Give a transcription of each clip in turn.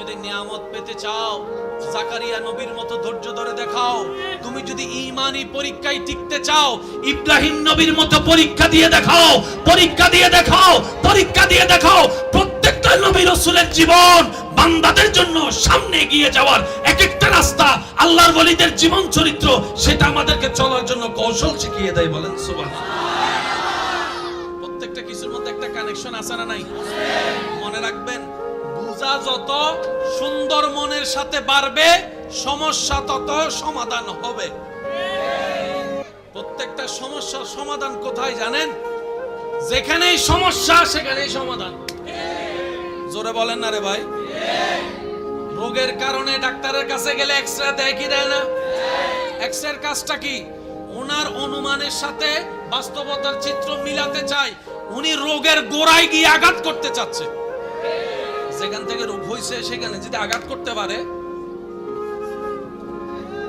যদি নিয়ামত পেতে চাও জাকারিয়া নবীর মতো ধৈর্য ধরে দেখাও। তুমি যদি ঈমানি পরীক্ষায় টিকতে চাও ইব্রাহিম নবীর মতো পরীক্ষা দিয়ে দেখাও, পরীক্ষা দিয়ে দেখাও, পরীক্ষা দিয়ে দেখাও। প্রত্যেকটা নবী রাসূলের জীবন বান্দাদের জন্য সামনে এগিয়ে যাওয়ার এক একটা রাস্তা, আল্লাহর ওলিদের জীবন চরিত্র, সেটা আমাদেরকে চলার জন্য কৌশল শিখিয়ে দেয়। বলেন সুবহানাল্লাহ। প্রত্যেকটা কিছুর মধ্যে একটা কানেকশন আছে না নাই? মনে রাখবেন, বুঝা যত সুন্দর মনের সাথে বাড়বে সমস্যা তত সমাধান হবে। প্রত্যেকটা সমস্যার সমাধান কোথায় জানেন? যেখানেই সমস্যা সেখানেই সমাধান। জোরে বলেন না রে ভাই। রোগের কারণে ডাক্তারের কাছে গেলে এক্সরে দেয় কি দেয় না? এক্সরের কাজটা কি? ওনার অনুমানের সাথে বাস্তবতার চিত্র মিলাতে চায়। উনি রোগের গোড়ায় গিয়ে আঘাত করতে চাচ্ছে। যেখান থেকে রোগ হয়েছে সেখানে যদি আঘাত করতে পারে,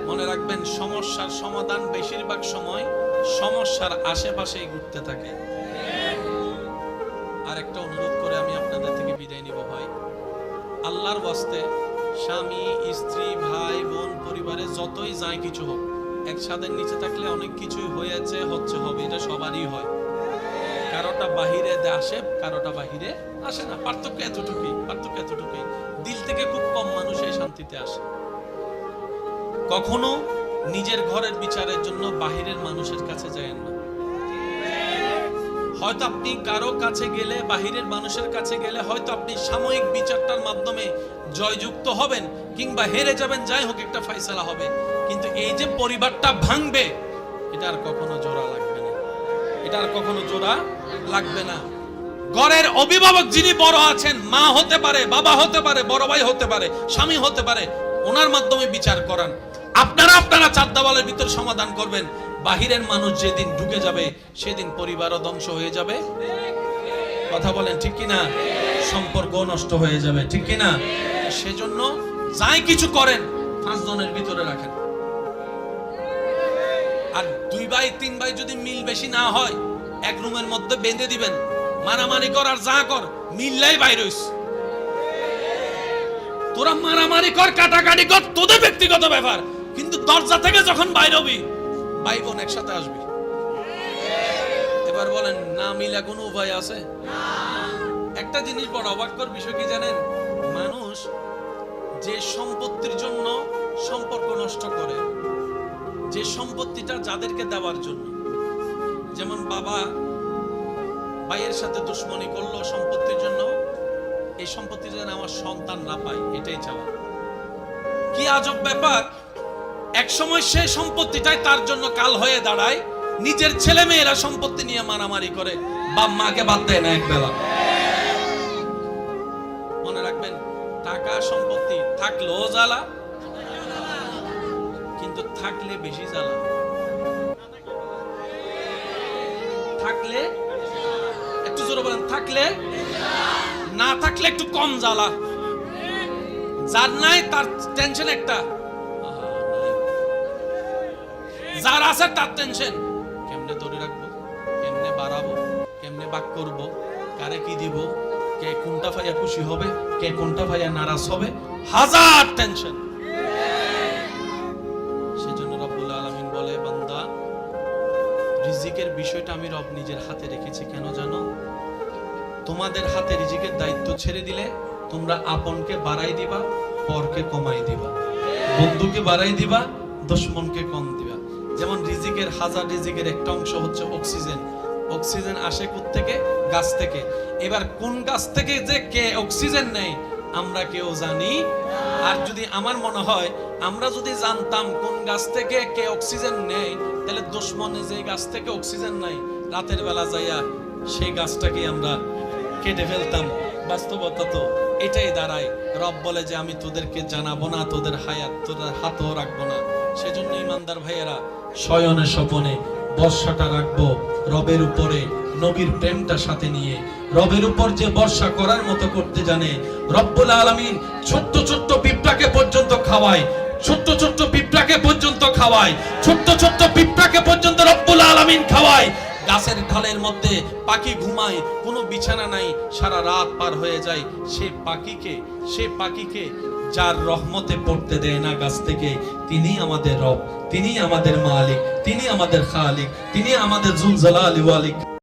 মনে রাখবেন সমস্যার সমাধান বেশিরভাগ সময় সমস্যার আশেপাশেই ঘুরতে থাকে। আর একটা অনুরোধ করে আমি আপনাদের থেকে বিদায় নিব ভাই, আল্লাহর ওয়াস্তে স্বামী স্ত্রী ভাই বোন পরিবারে যতই যায় কিছু হোক, একসাথে নিচে থাকলে অনেক কিছুই হয়েছে হচ্ছে হবে, এটা সবারই হয়। কারোটা বাহিরে আসে কারোটা বাহিরে আসে না, পার্থক্য এতটুকুই, পার্থক্য এতটুকুই। দিল থেকে খুব কম মানুষ এই শান্তিতে আসে। কখনো নিজের ঘরের বিচারের জন্য বাহিরের মানুষের কাছে যায়েন না। হয়তো আপনি কারো কাছে গেলে, বাহিরের মানুষের কাছে গেলে হয়তো আপনি সাময়িক বিচারটার মাধ্যমে জয়যুক্ত হবেন কিংবা হেরে যাবেন, যাই হোক একটা ফয়সালা হবে, কিন্তু এই যে পরিবারটা ভাঙবে এটা আর কখনো জোড়া লাগবে না, এটা আর কখনো জোড়া লাগবে না। ঘরের অভিভাবক যিনি বড় আছেন, মা হতে পারে, বাবা হতে পারে, বড় ভাই হতে পারে, স্বামী হতে পারে, ওনার মাধ্যমে বিচার করান। আপনারা চার দেওয়ালের ভিতর সমাধান করবেন। বাহিরের মানুষ যেদিন ঢুকে যাবে সেদিন পরিবারও ধ্বংস হয়ে যাবে। কথা বলেন ঠিক কিনা? সম্পর্ক নষ্ট হয়ে যাবে, ঠিক কিনা? সেজন্য যাই কিছু করেন 5 জনের ভিতরে রাখেন। আর 2 ভাই 3 ভাই যদি মিল বেশি না হয় এক রুমের মধ্যে বেঁধে দিবেন, মারামারি কর আর যা কর মিললাই বাইর হইস। তোরা মারামারি কর, কাটাকাটি কর, তোদের ব্যক্তিগত ব্যাপার, কিন্তু দরজা থেকে যখন বাইর হবি ভাই বোন একসাথে আসবি। এবার বলেন না মিলা কোনো উপায় আছে? একটা জিনিস বড় অবাককর বিষয় কি জানেন? মানুষ যে সম্পত্তির জন্য সম্পর্ক নষ্ট করে, যে সম্পত্তিটা যাদেরকে দেওয়ার জন্য, যেমন বাবা ভাইয়ের সাথে দুশ্মনী করলো সম্পত্তির জন্য, এই সম্পত্তি যেন আমার সন্তান না পায় এটাই চাওয়া। কি আজব ব্যাপার! এক সময় সে সম্পত্তিটাই তার জন্য কাল হয়ে দাঁড়ায়। নিজের ছেলে মেয়েরা সম্পত্তি নিয়ে মারামারি করে, বাপ মাকে বাদ দেয় না একবেলা। মনে রাখবেন, টাকা সম্পত্তি থাকলেও জ্বালা, কিন্তু থাকলে বেশি জ্বালা। থাকলে একটু জোরে বলেন, থাকলে, না থাকলে একটু কম জ্বালা। যার নাই তার টেনশন একটা, যার আছে তার টেনশন। কেমনে ধরে রাখবো, কেমনে বাড়াবো, কেমনে বাক করব, কারে কি দিব, কে কোনটা ভাইয়া খুশি হবে, কে কোনটা ভাইয়া নারাজ হবে, হাজার টেনশন। সেজন্য রব্বুল আলামিন বলে, বান্দা রিজিকের বিষয়টা আমি রব নিজের হাতে রেখেছি। কেন জানো? তোমাদের হাতে রিজিকের দায়িত্ব ছেড়ে দিলে তোমরা আপনকে বাড়াই দিবা, পরকে কমাই দিবা, বন্ধুকে বাড়াই দিবা, দুশমনকে কম দিবা। যেমন রিজিকের হাজার রিজিকের একটা অংশ হচ্ছে অক্সিজেন। অক্সিজেন আসে কোত্থেকে? গাছ থেকে। এবার কোন গাছ থেকে যে কে অক্সিজেন নেয় আমরা কেউ জানি? আর যদি আমার মনে হয় আমরা যদি জানতাম কোন গাছ থেকে কে অক্সিজেন নেয়, তাহলে দুশমনে যে গাছ থেকে অক্সিজেন নাই রাতের বেলা যাইয়া সেই গাছটাকে আমরা কেটে ফেলতাম। বাস্তবতা তো এটাই দাঁড়ায়। রব বলে যে আমি তোদেরকে জানাবো না, তোদের হায়াত তোদের হাতও রাখবো না। সেজন্য ইমানদার ভাইয়েরা শয়নে স্বপনে বর্ষাটা রাখবো রবের উপরে, নবীর প্রেমটা সাথে নিয়ে। রবের উপর যে বর্ষা করার মতো করতে জানে, রব্বুল আলামিন ছোট্ট ছোট্ট পিঁপড়াকে পর্যন্ত খাওয়ায়, ছোট্ট ছোট্ট পিঁপড়াকে পর্যন্ত খাওয়ায়, ছোট্ট ছোট্ট পিঁপড়াকে পর্যন্ত রব্বুল আলামিন খাওয়ায়। গাছের ঢালের মধ্যে পাখি ঘুমায়, কোনো বিছানা নাই, সারা রাত পার হয়ে যায়। সে পাখিকে যার রহমতে পড়তে দেয় না গাছ থেকে, তিনি আমাদের রব, তিনি আমাদের মালিক, তিনি আমাদের খালিক, তিনি আমাদের জুল জালালি ওয়াল ইকরাম।